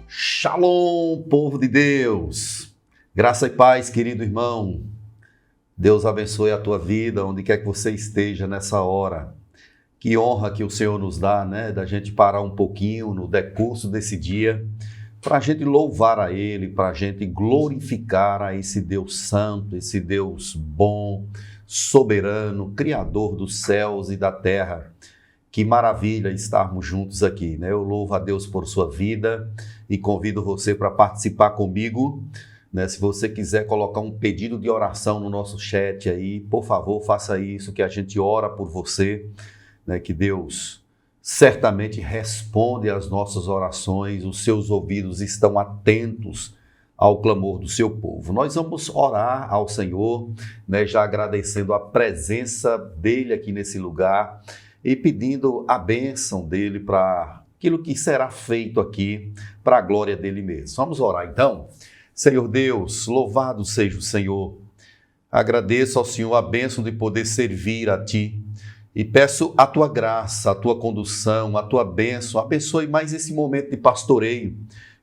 Shalom, povo de Deus, graça e paz, querido irmão. Deus abençoe a tua vida, onde quer que você esteja nessa hora. Que honra que o Senhor nos dá, né, da gente parar um pouquinho no decurso desse dia, para a gente louvar a Ele, para a gente glorificar a esse Deus santo, esse Deus bom, soberano, Criador dos céus e da terra. Que maravilha estarmos juntos aqui, né? Eu louvo a Deus por sua vida e convido você para participar comigo, né? Se você quiser colocar um pedido de oração no nosso chat aí, por favor, faça isso, que a gente ora por você, né? Que Deus certamente responde às nossas orações, os seus ouvidos estão atentos ao clamor do seu povo. Nós vamos orar ao Senhor, né? Já agradecendo a presença dele aqui nesse lugar, e pedindo a bênção dele para aquilo que será feito aqui, para a glória dele mesmo. Vamos orar então? Senhor Deus, louvado seja o Senhor. Agradeço ao Senhor a bênção de poder servir a Ti e peço a Tua graça, a Tua condução, a Tua bênção. Abençoe mais esse momento de pastoreio,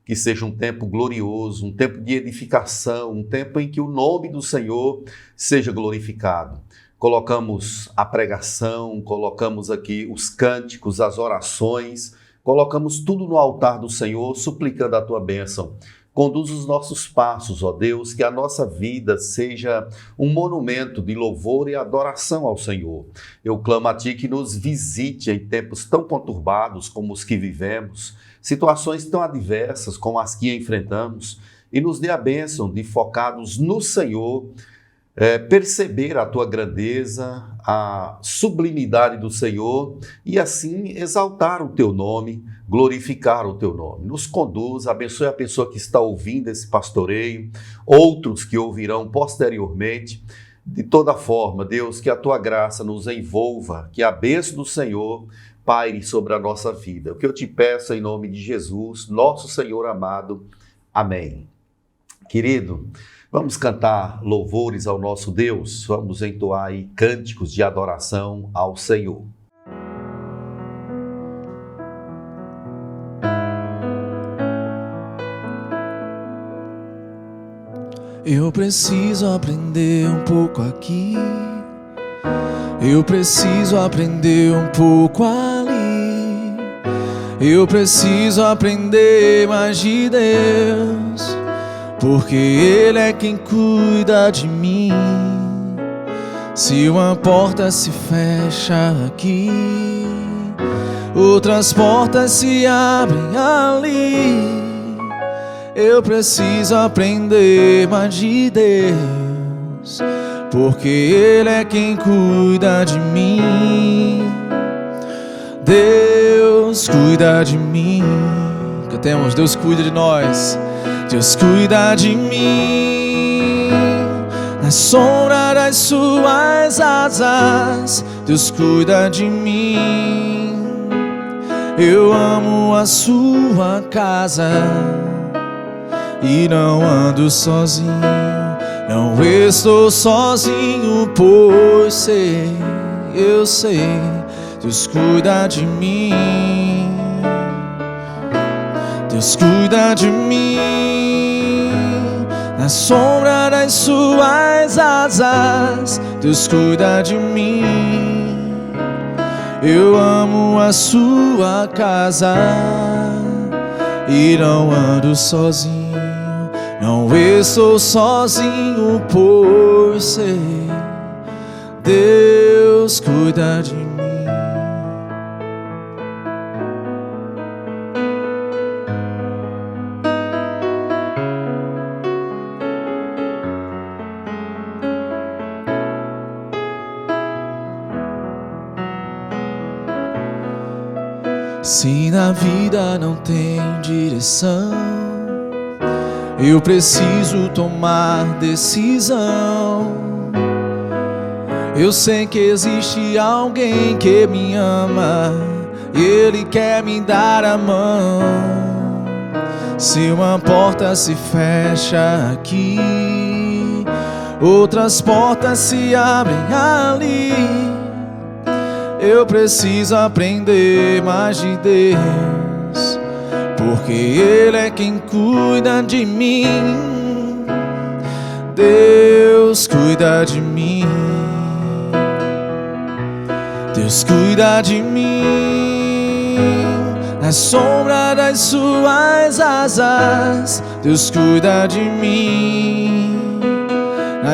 que seja um tempo glorioso, um tempo de edificação, um tempo em que o nome do Senhor seja glorificado. Colocamos a pregação, colocamos aqui os cânticos, as orações, colocamos tudo no altar do Senhor, suplicando a Tua bênção. Conduz os nossos passos, ó Deus, que a nossa vida seja um monumento de louvor e adoração ao Senhor. Eu clamo a Ti que nos visite em tempos tão conturbados como os que vivemos, situações tão adversas como as que enfrentamos, e nos dê a bênção de, focados no Senhor, perceber a Tua grandeza, a sublimidade do Senhor e assim exaltar o Teu nome, glorificar o Teu nome. Nos conduz, abençoe a pessoa que está ouvindo esse pastoreio, outros que ouvirão posteriormente. De toda forma, Deus, que a Tua graça nos envolva, que a bênção do Senhor paire sobre a nossa vida. O que eu te peço em nome de Jesus, nosso Senhor amado. Amém. Querido, vamos cantar louvores ao nosso Deus, vamos entoar aí cânticos de adoração ao Senhor. Eu preciso aprender um pouco aqui, eu preciso aprender um pouco ali, eu preciso aprender mais de Deus, porque Ele é quem cuida de mim. Se uma porta se fecha aqui, outras portas se abrem ali. Eu preciso aprender mais de Deus, porque Ele é quem cuida de mim. Deus cuida de mim. Cantemos, Deus cuida de nós. Deus cuida de mim, na sombra das suas asas, Deus cuida de mim. Eu amo a sua casa e não ando sozinho, não estou sozinho, pois sei, eu sei, Deus cuida de mim. Deus cuida de mim, na sombra das suas asas, Deus cuida de mim. Eu amo a sua casa e não ando sozinho, não estou sozinho, pois sei, Deus cuida de mim. Se na vida não tem direção, eu preciso tomar decisão. Eu sei que existe alguém que me ama, Ele quer me dar a mão. Se uma porta se fecha aqui, outras portas se abrem ali. Eu preciso aprender mais de Deus, porque Ele é quem cuida de mim. Deus cuida de mim. Deus cuida de mim. Na sombra das suas asas, Deus cuida de mim.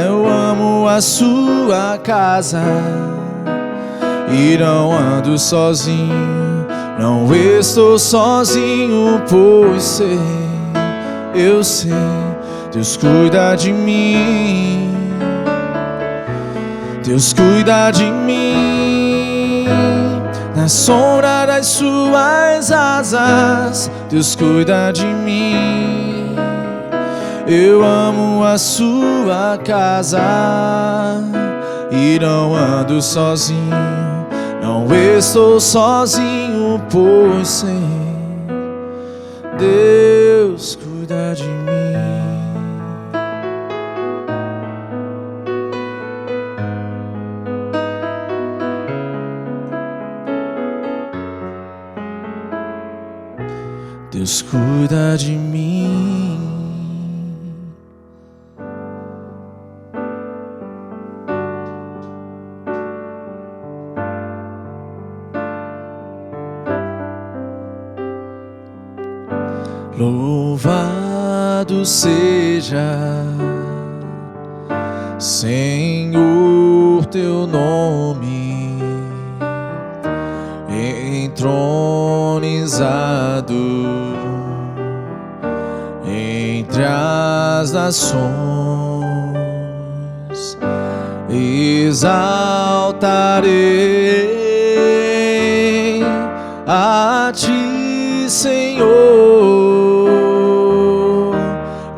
Eu amo a sua casa e não ando sozinho, não estou sozinho, pois eu sei, Deus cuida de mim. Deus cuida de mim. Na sombra das suas asas, Deus cuida de mim. Eu amo a sua casa e não ando sozinho, não estou sozinho, pois sei, Deus cuida de mim. Deus cuida de mim. Louvado seja, Senhor, teu nome, entronizado entre as nações. Exaltarei a ti, Senhor,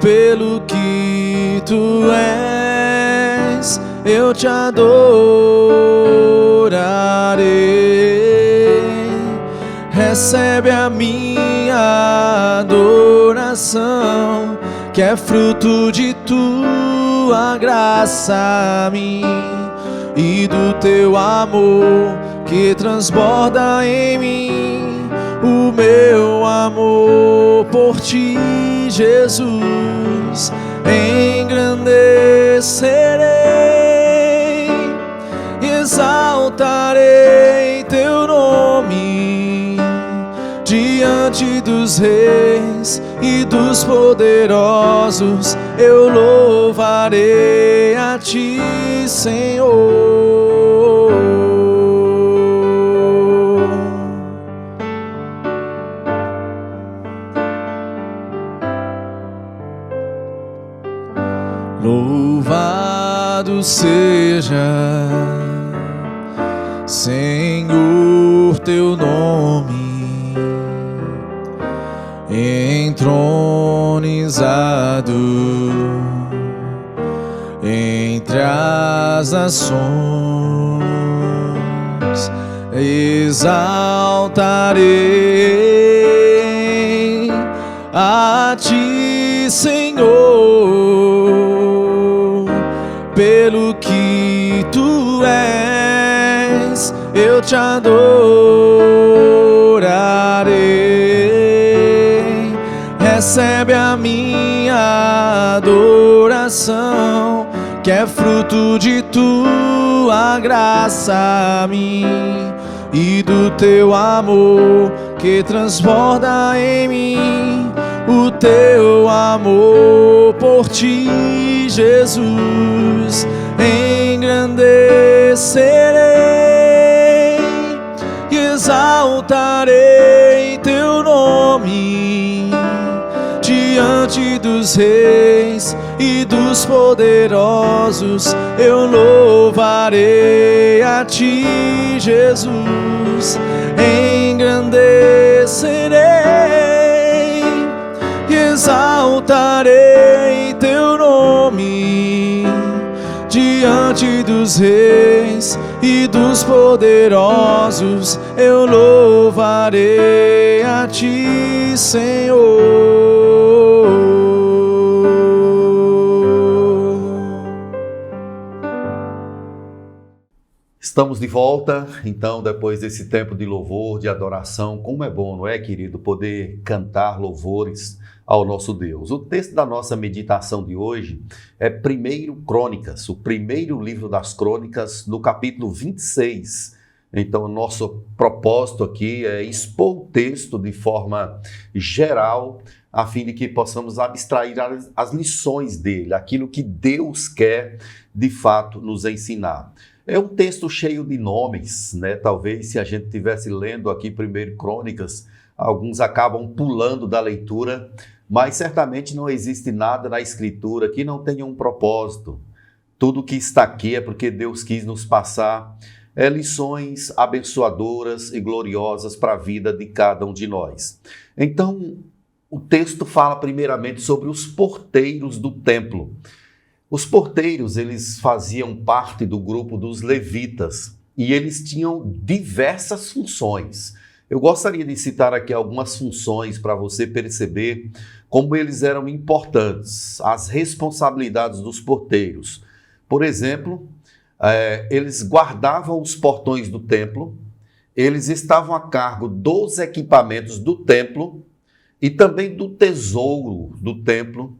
pelo que tu és, eu te adorarei. Recebe a minha adoração, que é fruto de tua graça a mim e do teu amor que transborda em mim. O meu amor por ti, Jesus, engrandecerei, exaltarei teu nome diante dos reis e dos poderosos. Eu louvarei a ti, Senhor. Louvado seja, Senhor, teu nome, entronizado entre as nações. Exaltarei a ti, Senhor, pelo que tu és, eu te adorarei. Recebe a minha adoração, que é fruto de tua graça a mim e do teu amor que transborda em mim. O teu amor por ti, Jesus, engrandecerei e exaltarei teu nome diante dos reis e dos poderosos. Eu louvarei a ti, Jesus, engrandecerei e exaltarei teu nome diante dos reis e dos poderosos. Eu louvarei a ti, Senhor. Estamos de volta, então, depois desse tempo de louvor, de adoração. Como é bom, não é, querido, poder cantar louvores ao nosso Deus. O texto da nossa meditação de hoje é 1 Crônicas, o primeiro livro das Crônicas, no capítulo 26. Então, o nosso propósito aqui é expor o texto de forma geral, a fim de que possamos abstrair as lições dele, aquilo que Deus quer, de fato, nos ensinar. É um texto cheio de nomes, né? Talvez se a gente estivesse lendo aqui 1 Crônicas, alguns acabam pulando da leitura, mas certamente não existe nada na Escritura que não tenha um propósito. Tudo que está aqui é porque Deus quis nos passar lições abençoadoras e gloriosas para a vida de cada um de nós. Então, o texto fala primeiramente sobre os porteiros do templo. Os porteiros, eles faziam parte do grupo dos levitas e eles tinham diversas funções. Eu gostaria de citar aqui algumas funções para você perceber como eles eram importantes, as responsabilidades dos porteiros. Por exemplo, eles guardavam os portões do templo, eles estavam a cargo dos equipamentos do templo e também do tesouro do templo.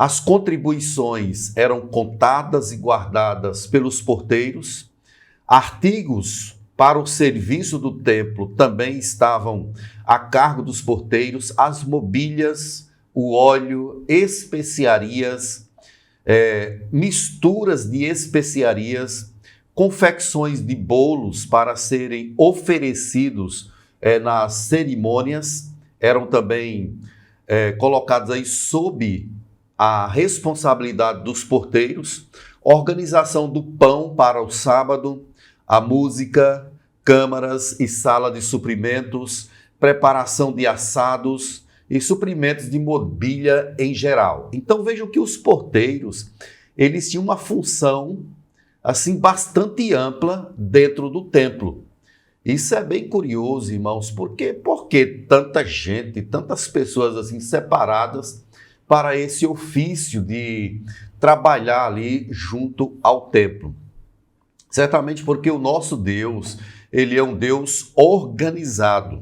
As contribuições eram contadas e guardadas pelos porteiros. Artigos para o serviço do templo também estavam a cargo dos porteiros. As mobílias, o óleo, especiarias, misturas de especiarias, confecções de bolos para serem oferecidos nas cerimônias, eram também colocados aí sob a responsabilidade dos porteiros, organização do pão para o sábado, a música, câmaras e sala de suprimentos, preparação de assados e suprimentos de mobília em geral. Então vejam que os porteiros, eles tinham uma função assim bastante ampla dentro do templo. Isso é bem curioso, irmãos, por que tanta gente, tantas pessoas assim separadas para esse ofício de trabalhar ali junto ao templo? Certamente porque o nosso Deus, ele é um Deus organizado.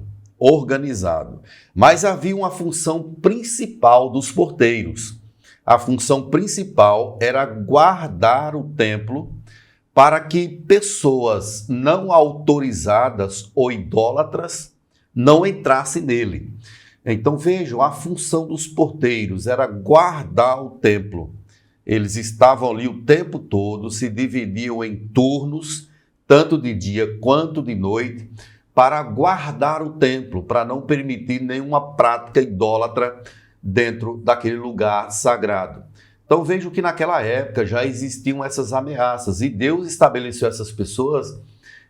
Mas havia uma função principal dos porteiros. A função principal era guardar o templo para que pessoas não autorizadas ou idólatras não entrassem nele. Então vejam, a função dos porteiros era guardar o templo. Eles estavam ali o tempo todo, se dividiam em turnos, tanto de dia quanto de noite, para guardar o templo, para não permitir nenhuma prática idólatra dentro daquele lugar sagrado. Então vejam que naquela época já existiam essas ameaças e Deus estabeleceu essas pessoas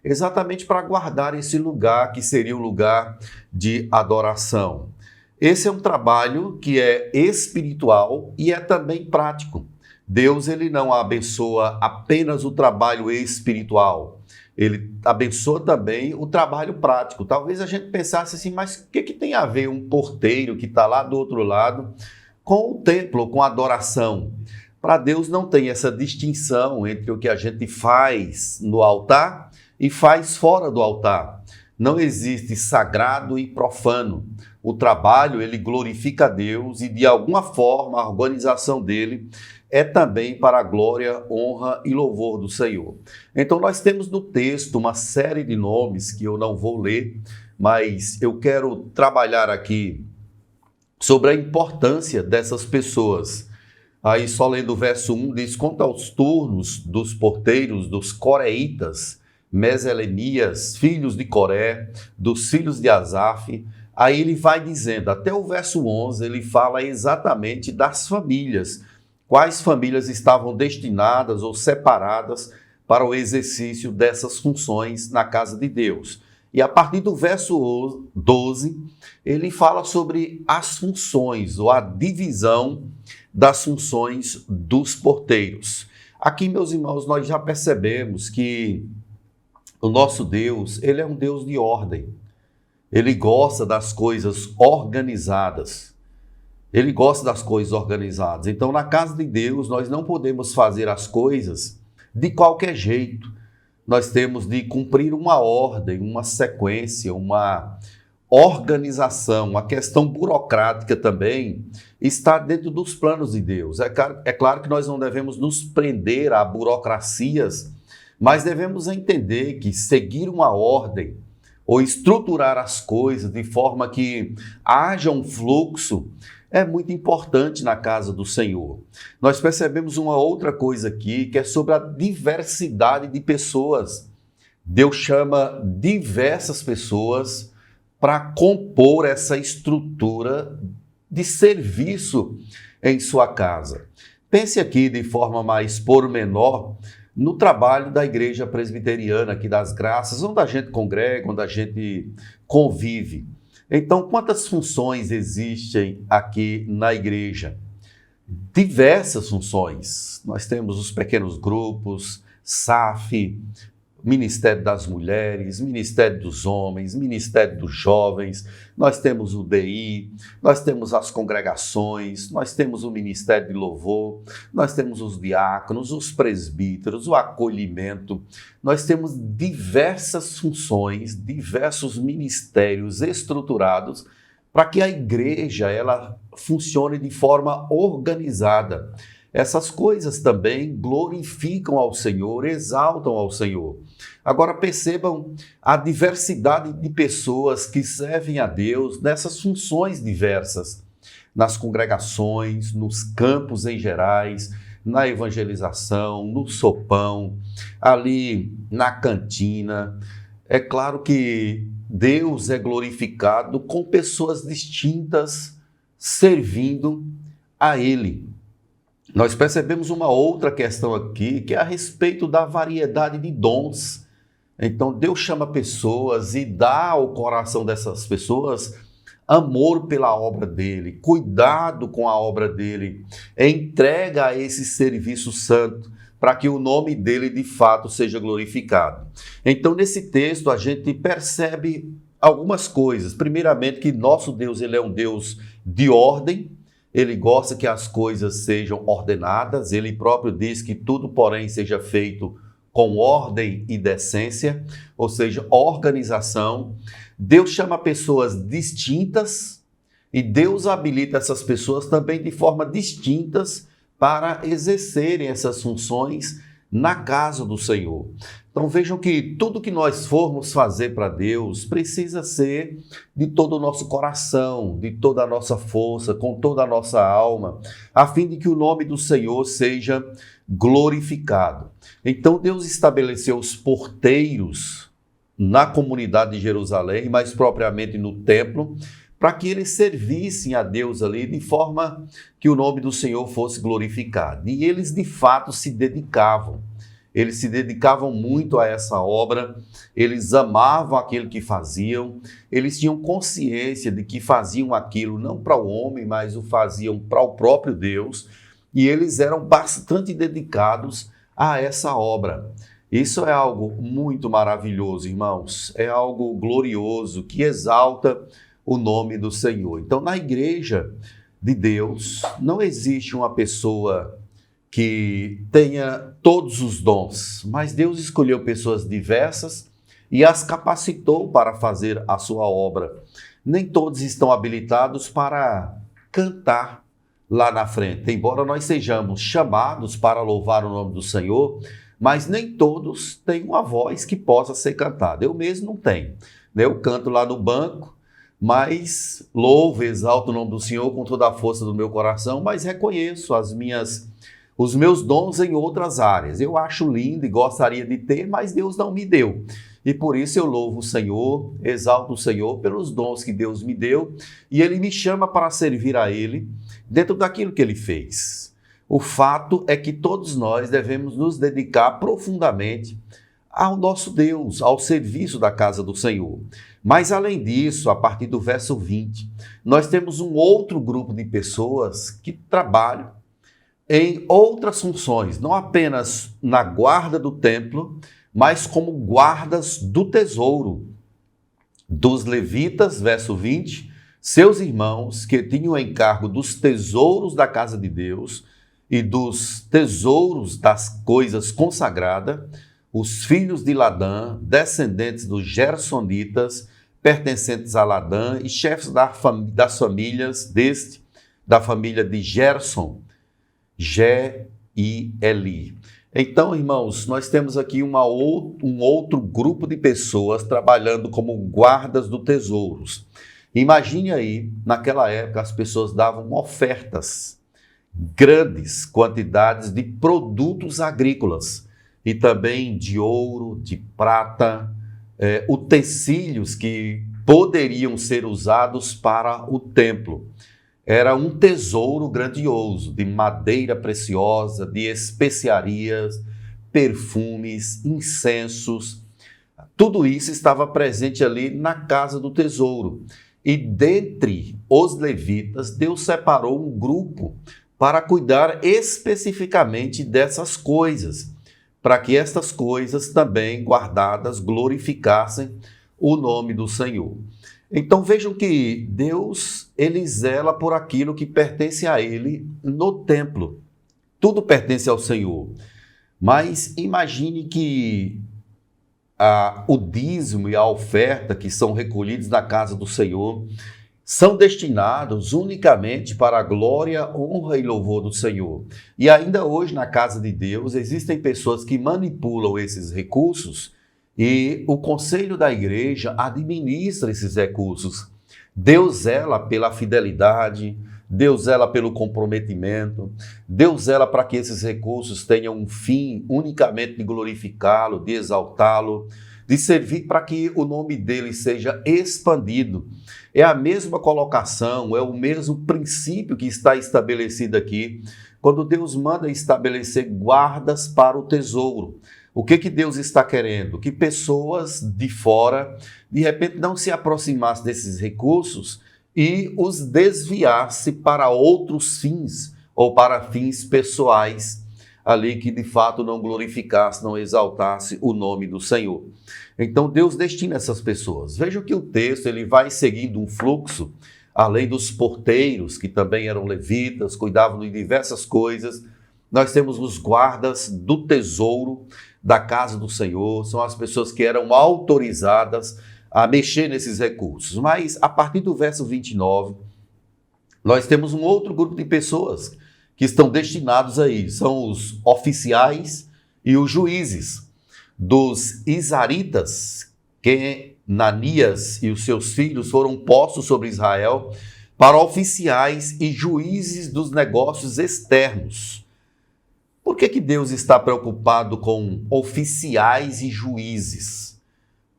exatamente para guardar esse lugar que seria o lugar de adoração. Esse é um trabalho que é espiritual e é também prático. Deus, ele não abençoa apenas o trabalho espiritual, ele abençoa também o trabalho prático. Talvez a gente pensasse assim, mas o que tem a ver um porteiro que está lá do outro lado com o templo, com a adoração? Para Deus não tem essa distinção entre o que a gente faz no altar e faz fora do altar. Não existe sagrado e profano. O trabalho, ele glorifica a Deus e, de alguma forma, a organização dele é também para a glória, honra e louvor do Senhor. Então, nós temos no texto uma série de nomes que eu não vou ler, mas eu quero trabalhar aqui sobre a importância dessas pessoas. Aí, só lendo o verso 1, diz: quanto aos turnos dos porteiros, dos coreitas, Meselemias, filhos de Coré, dos filhos de Asaf. Aí ele vai dizendo, até o verso 11, ele fala exatamente das famílias, quais famílias estavam destinadas ou separadas para o exercício dessas funções na casa de Deus. E a partir do verso 12, ele fala sobre as funções ou a divisão das funções dos porteiros. Aqui, meus irmãos, nós já percebemos que o nosso Deus, ele é um Deus de ordem. Ele gosta das coisas organizadas. Ele gosta das coisas organizadas. Então, na casa de Deus, nós não podemos fazer as coisas de qualquer jeito. nós temos de cumprir uma ordem, uma sequência, uma organização. A questão burocrática também está dentro dos planos de Deus. É claro que nós não devemos nos prender a burocracias, mas devemos entender que seguir uma ordem ou estruturar as coisas de forma que haja um fluxo é muito importante na casa do Senhor. Nós percebemos uma outra coisa aqui, que é sobre a diversidade de pessoas. Deus chama diversas pessoas para compor essa estrutura de serviço em sua casa. Pense aqui de forma mais pormenor no trabalho da Igreja Presbiteriana aqui das Graças, onde a gente congrega, onde a gente convive. Então, quantas funções existem aqui na igreja? Diversas funções. Nós temos os pequenos grupos, SAF, Ministério das Mulheres, Ministério dos Homens, Ministério dos Jovens, nós temos o DI, nós temos as congregações, nós temos o Ministério de Louvor, nós temos os diáconos, os presbíteros, o acolhimento, nós temos diversas funções, diversos ministérios estruturados para que a igreja ela funcione de forma organizada. Essas coisas também glorificam ao Senhor, exaltam ao Senhor. Agora percebam a diversidade de pessoas que servem a Deus nessas funções diversas, nas congregações, nos campos em gerais, na evangelização, no sopão, ali na cantina. É claro que Deus é glorificado com pessoas distintas servindo a Ele. Nós percebemos uma outra questão aqui, que é a respeito da variedade de dons. Então, Deus chama pessoas e dá ao coração dessas pessoas amor pela obra dele, cuidado com a obra dele, entrega a esse serviço santo para que o nome dele de fato seja glorificado. Então, nesse texto, a gente percebe algumas coisas. Primeiramente, que nosso Deus ele é um Deus de ordem. Ele gosta que as coisas sejam ordenadas, ele próprio diz que tudo, porém, seja feito com ordem e decência, ou seja, organização. Deus chama pessoas distintas e Deus habilita essas pessoas também de forma distintas para exercerem essas funções na casa do Senhor. Então vejam que tudo que nós formos fazer para Deus precisa ser de todo o nosso coração, de toda a nossa força, com toda a nossa alma, a fim de que o nome do Senhor seja glorificado. Então Deus estabeleceu os porteiros na comunidade de Jerusalém, mais propriamente no templo, para que eles servissem a Deus ali de forma que o nome do Senhor fosse glorificado. E eles de fato se dedicavam. Eles se dedicavam muito a essa obra, eles amavam aquilo que faziam, eles tinham consciência de que faziam aquilo não para o homem, mas o faziam para o próprio Deus, e eles eram bastante dedicados a essa obra. Isso é algo muito maravilhoso, irmãos, é algo glorioso que exalta o nome do Senhor. Então, na igreja de Deus, não existe uma pessoa que tenha todos os dons, mas Deus escolheu pessoas diversas e as capacitou para fazer a sua obra. Nem todos estão habilitados para cantar lá na frente, embora nós sejamos chamados para louvar o nome do Senhor, mas nem todos têm uma voz que possa ser cantada. Eu mesmo não tenho. Eu canto lá no banco, mas louvo, exalto o nome do Senhor com toda a força do meu coração, mas reconheço os meus dons em outras áreas. Eu acho lindo e gostaria de ter, mas Deus não me deu. E por isso eu louvo o Senhor, exalto o Senhor pelos dons que Deus me deu, e Ele me chama para servir a Ele dentro daquilo que Ele fez. O fato é que todos nós devemos nos dedicar profundamente ao nosso Deus, ao serviço da casa do Senhor. Mas além disso, a partir do verso 20, nós temos um outro grupo de pessoas que trabalham em outras funções, não apenas na guarda do templo, mas como guardas do tesouro. Dos levitas, verso 20, seus irmãos que tinham encargo dos tesouros da casa de Deus e dos tesouros das coisas consagradas, os filhos de Ladã, descendentes dos Gersonitas, pertencentes a Ladã, e chefes das famílias da família de Gerson, Gé e Eli. Então, irmãos, nós temos aqui um outro grupo de pessoas trabalhando como guardas do tesouros. Imagine aí, naquela época, as pessoas davam ofertas, grandes quantidades de produtos agrícolas e também de ouro, de prata, utensílios que poderiam ser usados para o templo. Era um tesouro grandioso, de madeira preciosa, de especiarias, perfumes, incensos. Tudo isso estava presente ali na casa do tesouro. E dentre os levitas, Deus separou um grupo para cuidar especificamente dessas coisas, para que estas coisas também guardadas glorificassem o nome do Senhor. Então vejam que Deus, ele zela por aquilo que pertence a ele no templo. Tudo pertence ao Senhor. Mas imagine que o dízimo e a oferta que são recolhidos na casa do Senhor são destinados unicamente para a glória, honra e louvor do Senhor. E ainda hoje na casa de Deus existem pessoas que manipulam esses recursos e o conselho da igreja administra esses recursos. Deus zela pela fidelidade, Deus zela pelo comprometimento, Deus zela para que esses recursos tenham um fim unicamente de glorificá-lo, de exaltá-lo, de servir para que o nome dele seja expandido. É a mesma colocação, é o mesmo princípio que está estabelecido aqui, quando Deus manda estabelecer guardas para o tesouro. O que Deus está querendo? Que pessoas de fora, de repente, não se aproximassem desses recursos e os desviasse para outros fins, ou para fins pessoais, ali que de fato não glorificasse, não exaltasse o nome do Senhor. Então Deus destina essas pessoas. Vejam que o texto ele vai seguindo um fluxo, além dos porteiros, que também eram levitas, cuidavam de diversas coisas. Nós temos os guardas do tesouro da casa do Senhor, são as pessoas que eram autorizadas a mexer nesses recursos. Mas a partir do verso 29, nós temos um outro grupo de pessoas que estão destinados aí, são os oficiais e os juízes dos Izaritas, que Nanias e os seus filhos foram postos sobre Israel para oficiais e juízes dos negócios externos. Por que Deus está preocupado com oficiais e juízes?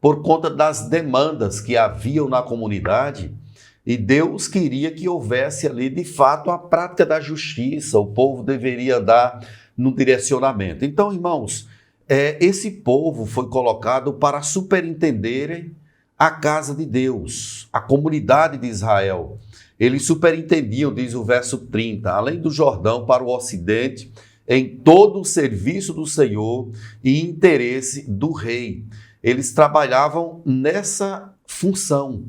Por conta das demandas que haviam na comunidade, e Deus queria que houvesse ali, de fato, a prática da justiça. O povo deveria andar no direcionamento. Então, irmãos, esse povo foi colocado para superintenderem a casa de Deus, a comunidade de Israel. Eles superintendiam, diz o verso 30, além do Jordão para o ocidente, em todo o serviço do Senhor e interesse do rei. Eles trabalhavam nessa função.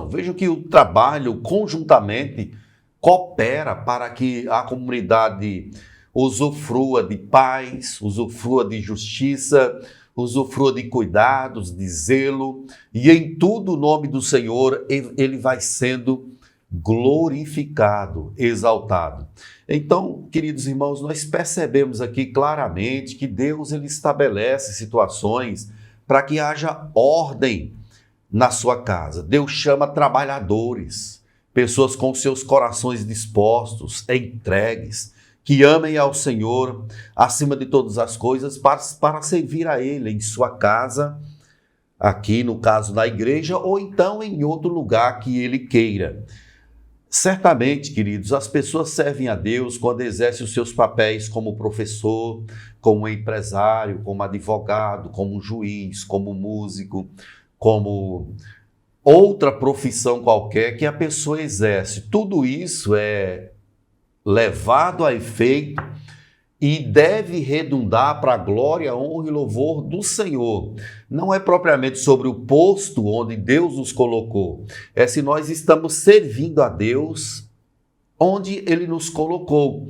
Vejam que o trabalho conjuntamente coopera para que a comunidade usufrua de paz, usufrua de justiça, usufrua de cuidados, de zelo, e em tudo o nome do Senhor ele vai sendo glorificado, exaltado. Então, queridos irmãos, nós percebemos aqui claramente que Deus ele estabelece situações para que haja ordem na sua casa. Deus chama trabalhadores, pessoas com seus corações dispostos, entregues, que amem ao Senhor acima de todas as coisas para servir a Ele em sua casa, aqui no caso na igreja, ou então em outro lugar que Ele queira. Certamente, queridos, as pessoas servem a Deus quando exercem os seus papéis como professor, como empresário, como advogado, como juiz, como músico, como outra profissão qualquer que a pessoa exerce. Tudo isso é levado a efeito e deve redundar para a glória, honra e louvor do Senhor. Não é propriamente sobre o posto onde Deus nos colocou, é se nós estamos servindo a Deus onde Ele nos colocou.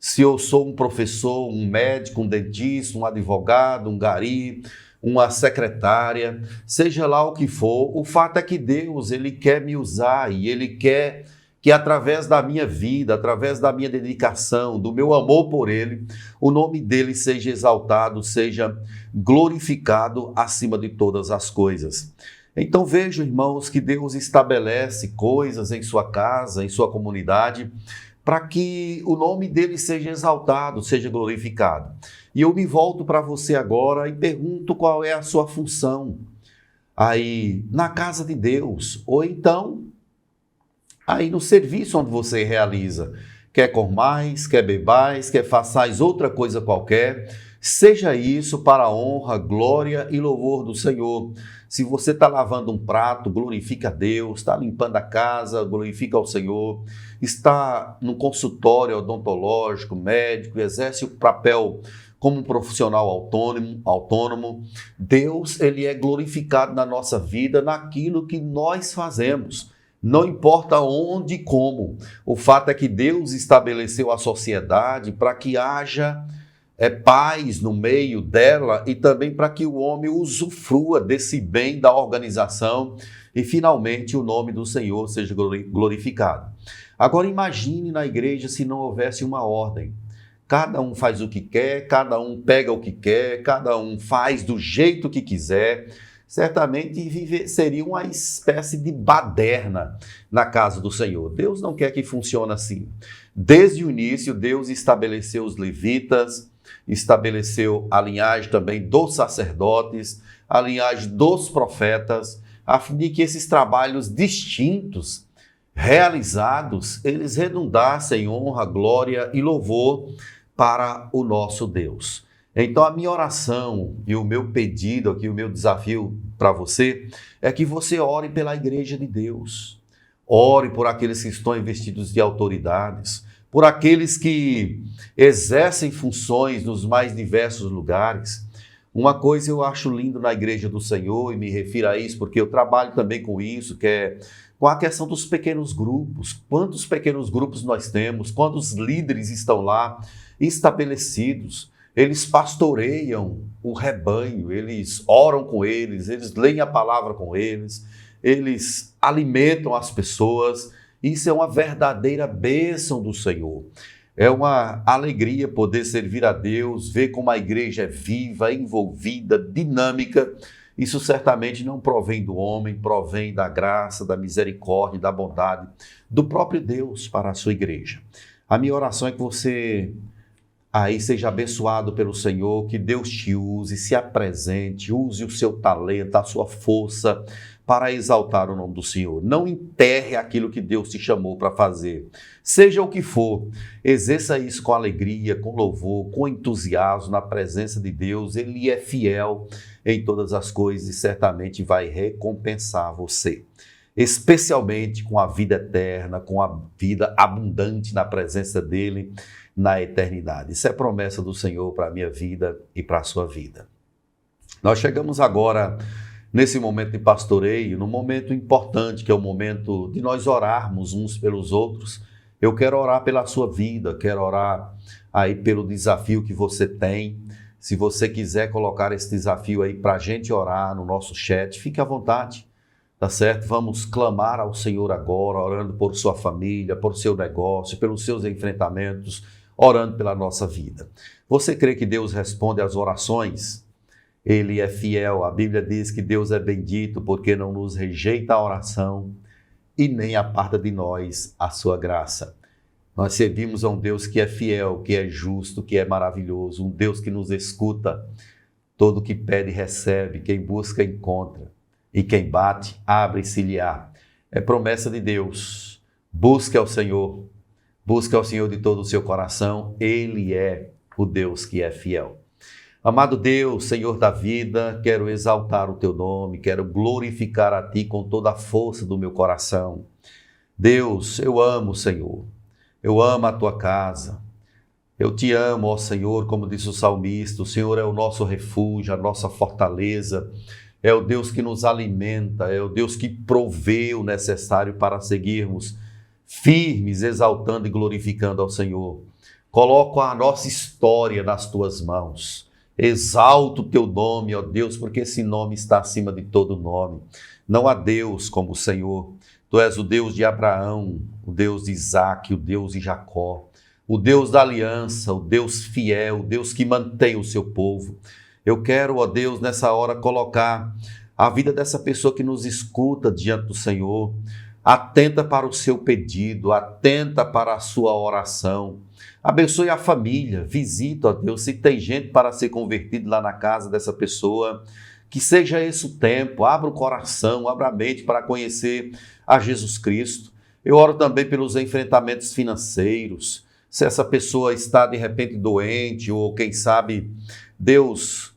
se eu sou um professor, um médico, um dentista, um advogado, um gari, uma secretária, seja lá o que for, o fato é que Deus, Ele quer me usar e Ele quer que através da minha vida, através da minha dedicação, do meu amor por Ele, o nome dEle seja exaltado, seja glorificado acima de todas as coisas. Então vejo, irmãos, que Deus estabelece coisas em sua casa, em sua comunidade, para que o nome dEle seja exaltado, seja glorificado. E eu me volto para você agora e pergunto qual é a sua função aí na casa de Deus, ou então aí no serviço onde você realiza. Quer comais, quer bebais, quer façais outra coisa qualquer, seja isso para a honra, glória e louvor do Senhor. Se você está lavando um prato, glorifica a Deus. Está limpando a casa, glorifica ao Senhor. Está no consultório odontológico, médico, exerce o papel como um profissional autônomo. Deus, Ele é glorificado na nossa vida, naquilo que nós fazemos. Não importa onde e como. O fato é que Deus estabeleceu a sociedade para que haja paz no meio dela e também para que o homem usufrua desse bem da organização e finalmente o nome do Senhor seja glorificado. Agora imagine na igreja se não houvesse uma ordem. Cada um faz o que quer, cada um pega o que quer, cada um faz do jeito que quiser. Certamente seria uma espécie de baderna na casa do Senhor. Deus não quer que funcione assim. Desde o início, Deus estabeleceu os levitas, estabeleceu a linhagem também dos sacerdotes, a linhagem dos profetas, a fim de que esses trabalhos distintos, realizados, eles redundassem em honra, glória e louvor para o nosso Deus. Então a minha oração e o meu pedido aqui, o meu desafio para você, é que você ore pela igreja de Deus. Ore por aqueles que estão investidos de autoridades, por aqueles que exercem funções nos mais diversos lugares. Uma coisa eu acho lindo na igreja do Senhor, e me refiro a isso porque eu trabalho também com isso, que é com a questão dos pequenos grupos. Quantos pequenos grupos nós temos? Quantos líderes estão lá estabelecidos? Eles pastoreiam o rebanho, eles oram com eles leem a palavra com eles alimentam as pessoas. Isso é uma verdadeira bênção do Senhor. É uma alegria poder servir a Deus, ver como a igreja é viva, envolvida, dinâmica. Isso certamente não provém do homem, provém da graça, da misericórdia, da bondade do próprio Deus para a sua igreja. A minha oração é que você aí seja abençoado pelo Senhor, que Deus te use, se apresente, use o seu talento, a sua força para exaltar o nome do Senhor. Não enterre aquilo que Deus te chamou para fazer. Seja o que for, exerça isso com alegria, com louvor, com entusiasmo na presença de Deus. Ele é fiel em todas as coisas e certamente vai recompensar você, especialmente com a vida eterna, com a vida abundante na presença dele na eternidade. Isso é promessa do Senhor para a minha vida e para a sua vida. Nós chegamos agora nesse momento de pastoreio, num momento importante, que é o momento de nós orarmos uns pelos outros. Eu quero orar pela sua vida, quero orar aí pelo desafio que você tem. Se você quiser colocar esse desafio aí para a gente orar no nosso chat, fique à vontade, tá certo? Vamos clamar ao Senhor agora, orando por sua família, por seu negócio, pelos seus enfrentamentos, orando pela nossa vida. Você crê que Deus responde às orações? Ele é fiel. A Bíblia diz que Deus é bendito porque não nos rejeita a oração e nem aparta de nós a sua graça. Nós servimos a um Deus que é fiel, que é justo, que é maravilhoso, um Deus que nos escuta. Todo que pede recebe, quem busca encontra, e quem bate abre-se-lhe-á. É promessa de Deus. Busque ao Senhor. Busque ao Senhor de todo o seu coração, Ele é o Deus que é fiel. Amado Deus, Senhor da vida, quero exaltar o Teu nome, quero glorificar a Ti com toda a força do meu coração. Deus, eu amo, Senhor, eu amo a Tua casa, eu Te amo, ó Senhor, como disse o salmista, o Senhor é o nosso refúgio, a nossa fortaleza, é o Deus que nos alimenta, é o Deus que provê o necessário para seguirmos firmes, exaltando e glorificando ao Senhor. Coloco a nossa história nas tuas mãos. Exalto o teu nome, ó Deus, porque esse nome está acima de todo nome. Não há Deus como o Senhor. Tu és o Deus de Abraão, o Deus de Isaque, o Deus de Jacó, o Deus da aliança, o Deus fiel, o Deus que mantém o seu povo. Eu quero, ó Deus, nessa hora colocar a vida dessa pessoa que nos escuta diante do Senhor, atenta para o seu pedido, atenta para a sua oração. Abençoe a família, visita, ó Deus, se tem gente para ser convertido lá na casa dessa pessoa, que seja esse o tempo, abra o coração, abra a mente para conhecer a Jesus Cristo. Eu oro também pelos enfrentamentos financeiros, se essa pessoa está de repente doente ou quem sabe, Deus,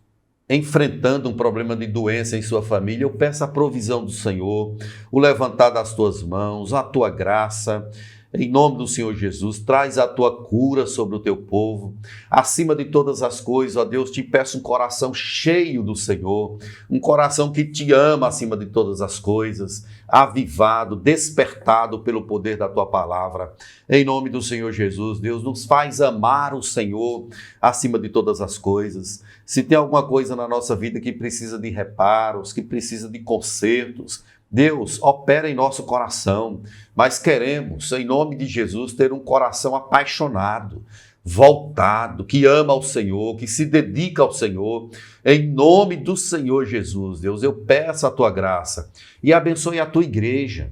enfrentando um problema de doença em sua família, eu peço a provisão do Senhor, o levantar das tuas mãos, a tua graça. Em nome do Senhor Jesus, traz a tua cura sobre o teu povo. Acima de todas as coisas, ó Deus, te peço um coração cheio do Senhor, um coração que te ama acima de todas as coisas, avivado, despertado pelo poder da tua palavra. Em nome do Senhor Jesus, Deus, nos faz amar o Senhor acima de todas as coisas. Se tem alguma coisa na nossa vida que precisa de reparos, que precisa de consertos, Deus, opera em nosso coração, mas queremos, em nome de Jesus, ter um coração apaixonado, voltado, que ama ao Senhor, que se dedica ao Senhor. Em nome do Senhor Jesus, Deus, eu peço a tua graça e abençoe a tua igreja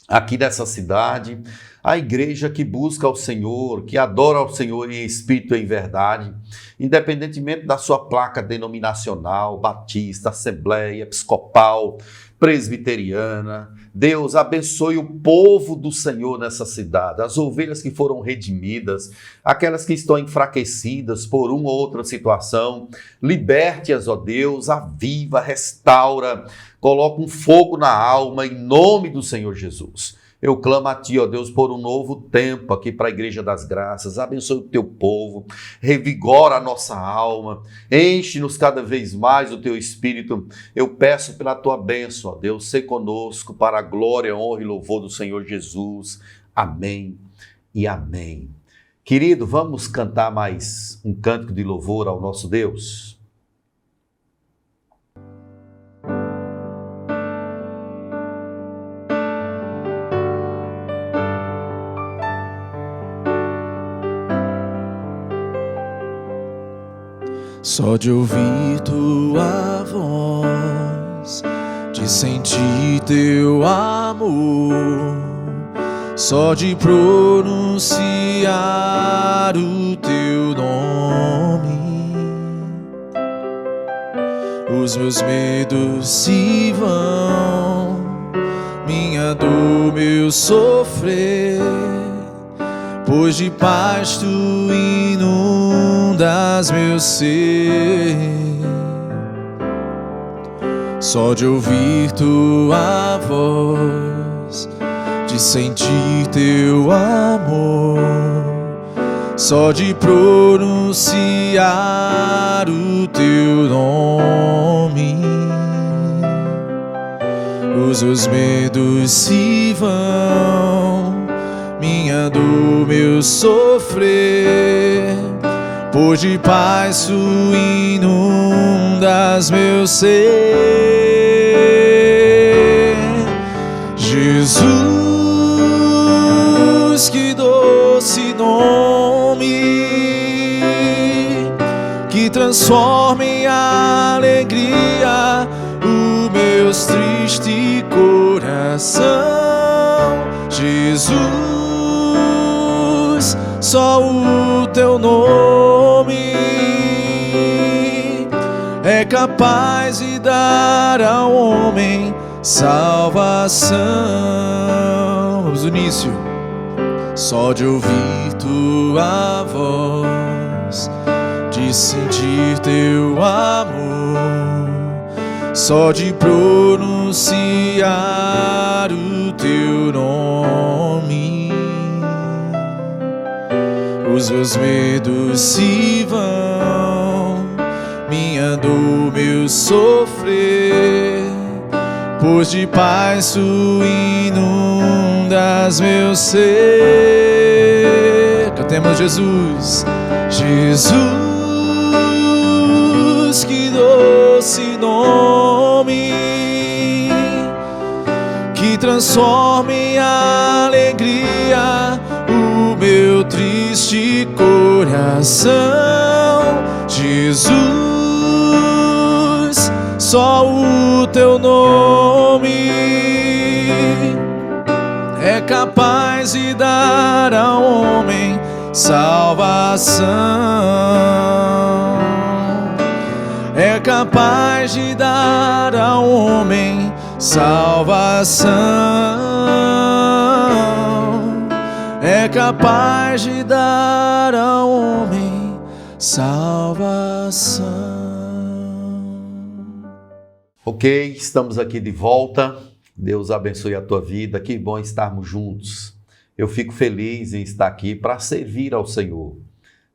aqui nessa cidade, a igreja que busca ao Senhor, que adora ao Senhor em espírito e em verdade, independentemente da sua placa denominacional, batista, assembleia, episcopal, presbiteriana. Deus, abençoe o povo do Senhor nessa cidade, as ovelhas que foram redimidas, aquelas que estão enfraquecidas por uma ou outra situação, liberte-as, ó Deus, aviva, restaura, coloca um fogo na alma, em nome do Senhor Jesus. Eu clamo a ti, ó Deus, por um novo tempo aqui para a Igreja das Graças. Abençoe o teu povo, revigora a nossa alma, enche-nos cada vez mais do teu Espírito. Eu peço pela tua bênção, ó Deus, ser conosco para a glória, honra e louvor do Senhor Jesus. Amém e amém. Querido, vamos cantar mais um cântico de louvor ao nosso Deus? Só de ouvir tua voz, de sentir teu amor, só de pronunciar o teu nome, os meus medos se vão, minha dor, meu sofrer, pois de paz tu inundas meu ser. Só de ouvir tua voz, de sentir teu amor, só de pronunciar o teu nome, os meus medos se vão, minha dor, meu sofrer, pois de paz tu inundas meu ser. Jesus, que doce nome, que transforma em alegria o meu triste coração. Jesus, só o teu nome é capaz de dar ao homem salvação. Vamos no início. Só de ouvir tua voz, de sentir teu amor, só de pronunciar o teu nome, os meus medos se vão, minha dor, meu sofrer, pois de paz tu inundas meu ser. Cantemos Jesus. Jesus, que doce nome, que transforme em alegria o meu triste coração. Jesus, só o teu nome é capaz de dar ao homem salvação. É capaz de dar ao homem salvação. É capaz de dar ao homem salvação. Ok, estamos aqui de volta. Deus abençoe a tua vida. Que bom estarmos juntos. Eu fico feliz em estar aqui para servir ao Senhor.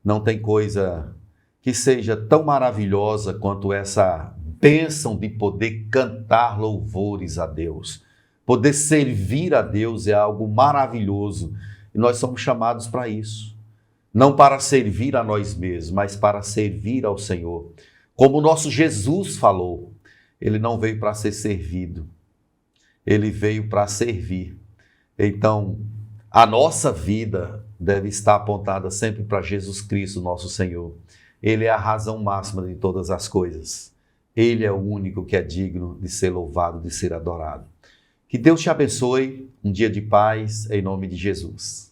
Não tem coisa que seja tão maravilhosa quanto essa bênção de poder cantar louvores a Deus. Poder servir a Deus é algo maravilhoso e nós somos chamados para isso. Não para servir a nós mesmos, mas para servir ao Senhor. Como o nosso Jesus falou, ele não veio para ser servido, ele veio para servir. Então, a nossa vida deve estar apontada sempre para Jesus Cristo, nosso Senhor. Ele é a razão máxima de todas as coisas. Ele é o único que é digno de ser louvado, de ser adorado. Que Deus te abençoe, um dia de paz, em nome de Jesus.